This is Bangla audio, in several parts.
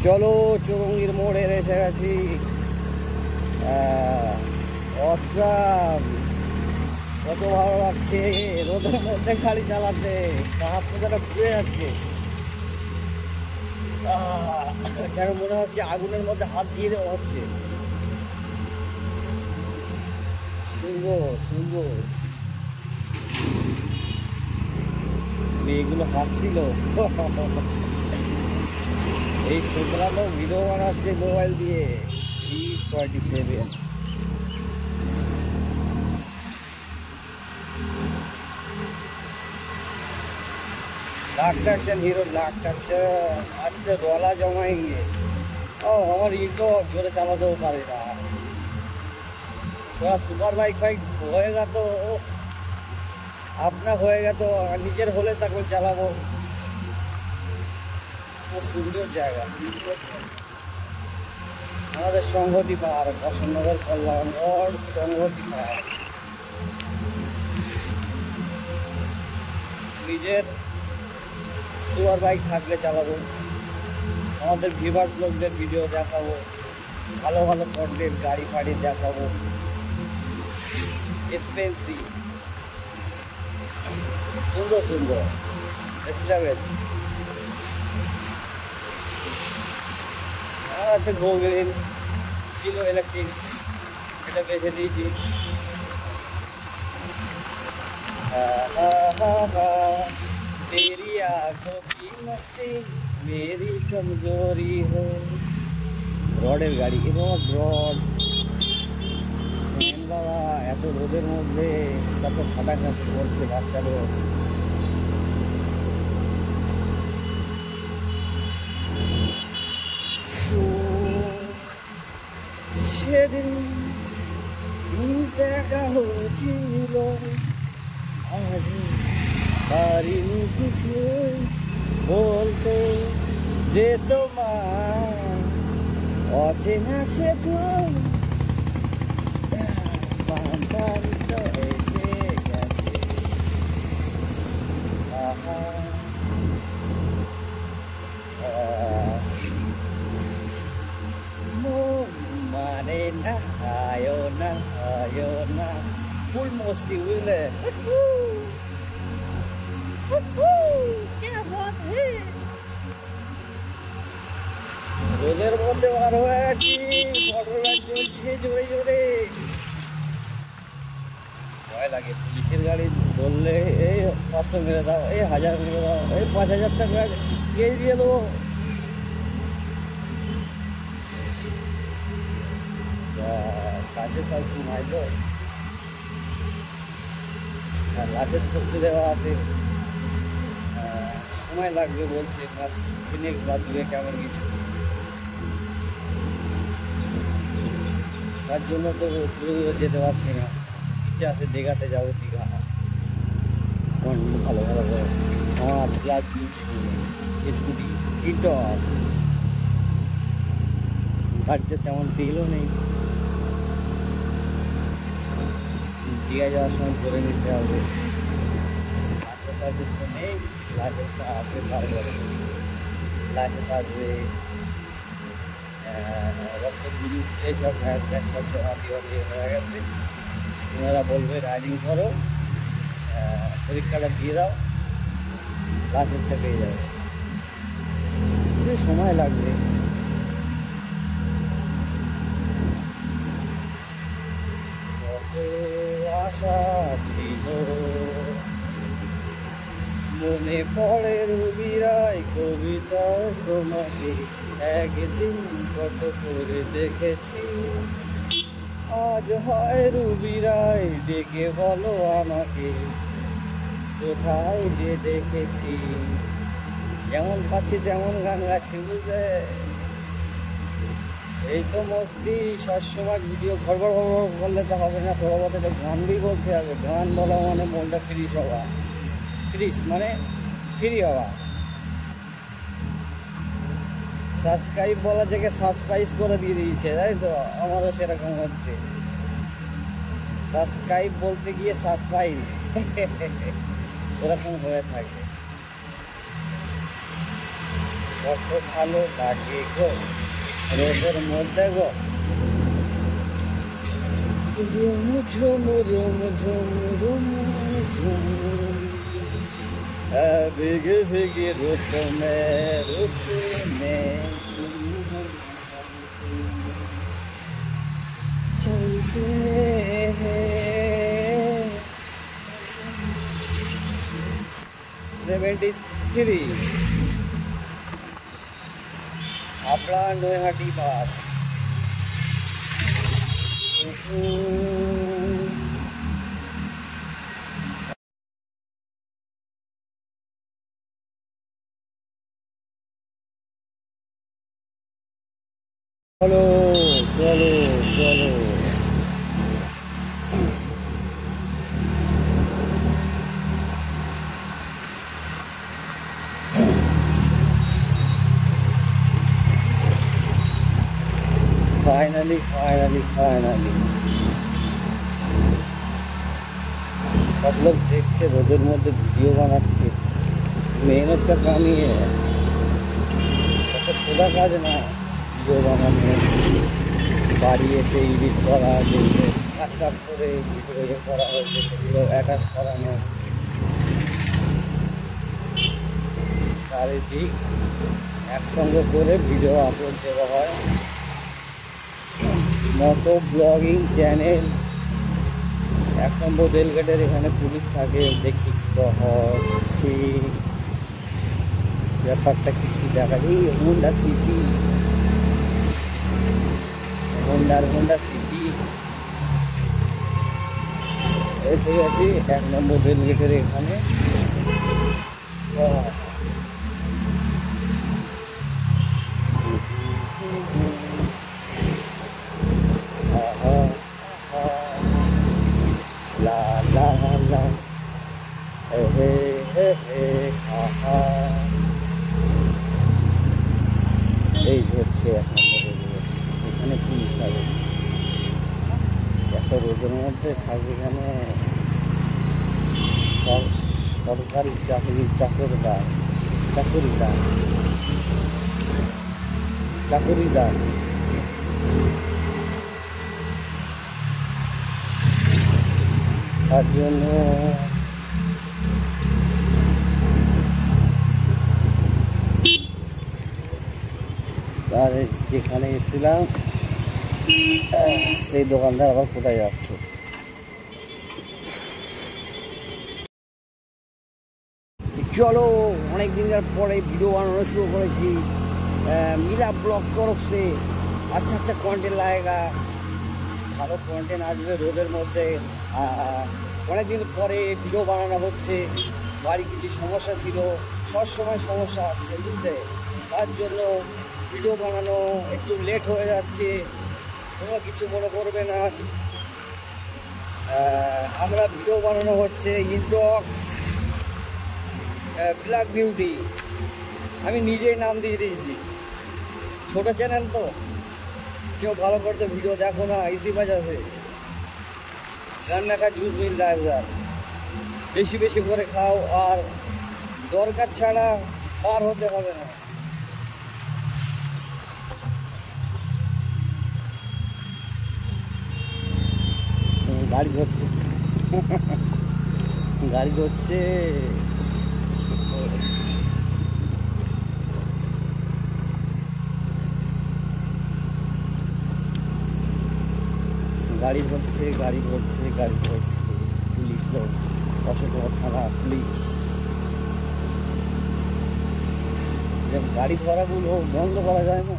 চলো চৌরঙ্গীর মোড়ে এসে গেছি। অসাম, কত ভালো লাগছে রোদের মধ্যে গাড়ি চালাতে, হাত তো যেন ঘুরে যাচ্ছে। যেন মনে হচ্ছে আগুনের মধ্যে হাত দিয়ে দেওয়া হচ্ছে। সুন্দর সুন্দর মেয়েগুলো হাসছিল। এই শুক্রানো ভিডিও বানাচ্ছে মোবাইল দিয়ে। E27 लाख टैक्शन हीरो लाख टैक्शन आज से रोला जमाएंगे। और ये तो जोरे चालातेও পারে না। थोड़ा सुपर बाइक फाइक होएगा तो अपना होएगा तो নিজের হলে তারপর চালাবো। খুব সুন্দর জায়গা, আমাদের সংহতি পাহাড়, বসন্তনগর কল্যাণগড় সংহতি পাহাড়। নিজের সুপার বাইক থাকলে চালাবো, আমাদের ভিউয়ার্স লোকদের ভিডিও দেখাবো, ভালো ভালো কন্টেন্ট গাড়ি ফাড়ি দেখাবো। এক্সপেন্সিভ সুন্দর সুন্দর স্টাবেল আমার আছে। গোগ্রিন ছিল ইলেকট্রিক, এটা বেছে দিয়েছি। तेरी आँखों की मस्ती मेरी कमजोरी है। রডের গাড়ি, রড রড বাবা, এত রোদের মধ্যে কত খাটাখাটি করছে বাচ্চারা। সেদিন দেখা হয়েছিল, আজ পারিনি কিছু বলতে, যে তোমার অচেনা সে তো এসে গেছে। মানে না আয়ো না আয়ো না, ফুল মস্তি বুঝলে। রোদের মধ্যে বার হয়ে গেছি, মোটরটা চলছে জোরে জোরে। ভয় লাগে, পুলিশের গাড়ি ধরলে এই 500 মেরে দাও, এই 1000 মেরে দাও, এই 5000 টাকা দিয়ে দেবো। লাইসেন্স ফাইসেন্স নাই তো, লাইসেন্স করতে দেওয়া আছে, সময় লাগবে বলছে, মাস 3 বা 2 কেমন কিছু। তার জন্য তো দূরে দূরে যেতে পারছি না। ইচ্ছা আছে দীঘাতে যাবো, দীঘা ভালো ভালো আমার ব্ল্যাক স্কুটি ইটক, বাড়িতে তেমন তেলও নেই, দীঘা যাওয়ার সময় করে নিতে হবে। লাইসেন্স ফাইসেন্স তো নেই, লাইসেন্সটা আসবে তারপরে। লাইসেন্স আসবে, রক্তগুলি এইসব সব জমা দিয়ে হয়ে গেছে। ওনারা বলবে রাইডিং করো, পরীক্ষাটা দিয়ে দাও, লাইসেন্সটা পেয়ে যাবে। সময় লাগবে। কত আশা ছিল, মনে পড়ে রবিরাই কবিতা তোমাকে, একদিন কত করে দেখেছি, আজ হয় রবিরাই ডেকে বলো আমাকে, কোথায় যে দেখেছি। যেমন পাচ্ছি তেমন গান গাচ্ছি বুঝলে। এই তো মস্তি, সবসময় ভিডিও ঘরবার করলে তো হবে না, থোড়া বহুত একটা গান বি বলতে হবে। গান বলা মানে মনটা ফ্রিশ হওয়া, ফ্রিশ মানে ফ্রি হওয়া। সাবস্ক্রাইব বলা জায়গায় সাবস্ক্রাইব করে দিয়ে দিয়েছে, তাই তো আমারও সেরকম হচ্ছে। সাবস্ক্রাইব বলতে গিয়ে সাবস্ক্রাইব ওরকম হয়ে থাকে। কত ভালো লাগে গো রোদের মধ্যে গো ঝুম ঝুম রুম ঝুম রুম ঝুম भीगे भीगे रुत में चलते हैं 73 आपला नोहाटी बास चलो चलो चलो फाइनली फाइनली फाइनली सब लोग देखছে রোদের মধ্যে ভিডিও বানাচ্ছে मेहनत का काम ही है तो সোজা কাজ না ভিডিও বানানো বাড়ি এসে এডিট করা যেগুলো কাট করে ভিডিও করা হয়েছে সেগুলো অ্যাটাচ করানো চারিদিক একসঙ্গে করে ভিডিও আপলোড দেওয়া হয় মোটো ব্লগিং চ্যানেল 1 নম্বর রেলগেটের এখানে পুলিশ থাকে দেখি হচ্ছে ব্যাপারটা কিছু দেখা যায় হোন্ডা সিটি হোন্ডা সিটি এসে গেছি 1 নম্বর রেলগেটের এখানে ला ला ला हे हे हे आहा এই হচ্ছে এখানে পুলিশ থাকে এত রোদের মধ্যে থাকে এখানে সরকারি চাকরিদার তার জন্য আর যেখানে এসেছিলাম সেই দোকানদার আবার কোথায় যাচ্ছে চলো অনেক দিনের পরে ভিডিও বানানো শুরু করেছি মিলা ব্লগ তরফ সে अच्छा কন্টেন্ট লাগেগা ভালো কন্টেন্ট আসবে রোদের মধ্যে অনেক দিন পরে ভিডিও বানানো হচ্ছে বাড়ি কিছু সমস্যা ছিল সব সময় সমস্যা আসছে বুঝতে তার জন্য ভিডিও বানানো একটু লেট হয়ে যাচ্ছে কোনো কিছু মনে করবে না আমরা ভিডিও বানানো হচ্ছে ইনটক ব্ল্যাক বিউটি আমি নিজেই নাম দিয়ে দিয়েছি ছোটো চ্যানেল তো কেউ ভালো করতে ভিডিও দেখো না ইসি বাজাতে রান্না কা জুস মিল ড্রাইভার বেশি বেশি করে খাও আর দরকার ছাড়া পার হতে হবে না গাড়ি ধরছে গাড়ি ধরছে গাড়ি ধরছে পুলিশ লোক অশোকনগর থানা পুলিশ গাড়ি ধরাগুলো বন্ধ করা যায় না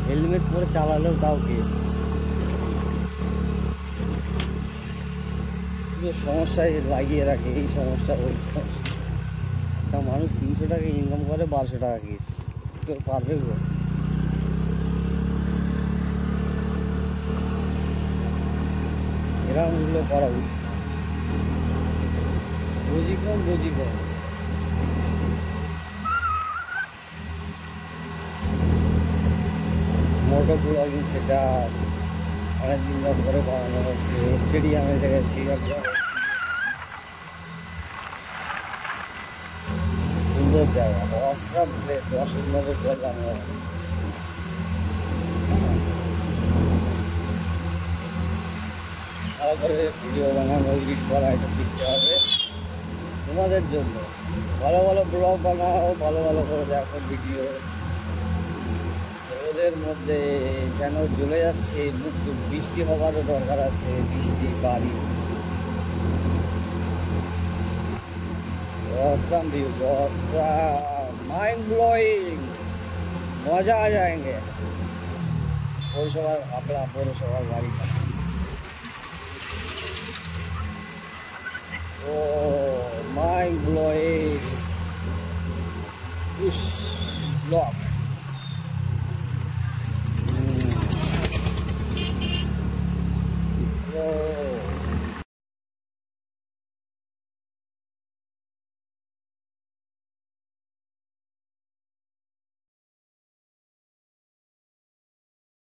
হেলমেট পরে চালালেও তাও কেস সমস্যায় লাগিয়ে রাখে এই সমস্যা ওই একটা মানুষ 300 টাকা ইনকাম করে 1200 টাকা কেস কেউ পারবে গো এরকমগুলো করা উচিত বুঝি কম মোটো ব্লগিং সেটা অনেকদিন ধরে বানানো হচ্ছে স্টেডিয়ামে গেছি সুন্দর জায়গা, অসাম প্লেস, অসম্ভব করলাম। ভালো করে ভিডিও বানানো, এডিট করা, এটা শিখতে হবে তোমাদের জন্য। ভালো ভালো ব্লগ বানাও, ভালো ভালো করে দেখো ভিডিও। রোদের মধ্যে যেন জ্বলে যাচ্ছে মুখ টুক, বৃষ্টি হওয়ারও দরকার আছে, বৃষ্টি বাড়ি। awesome view, awesome, mind blowing, मजा आ जाएंगे। पौरसभार आपला पौरसभार बाड़ीटा, ओ माइंड ब्लोइंग, ब्लॉग।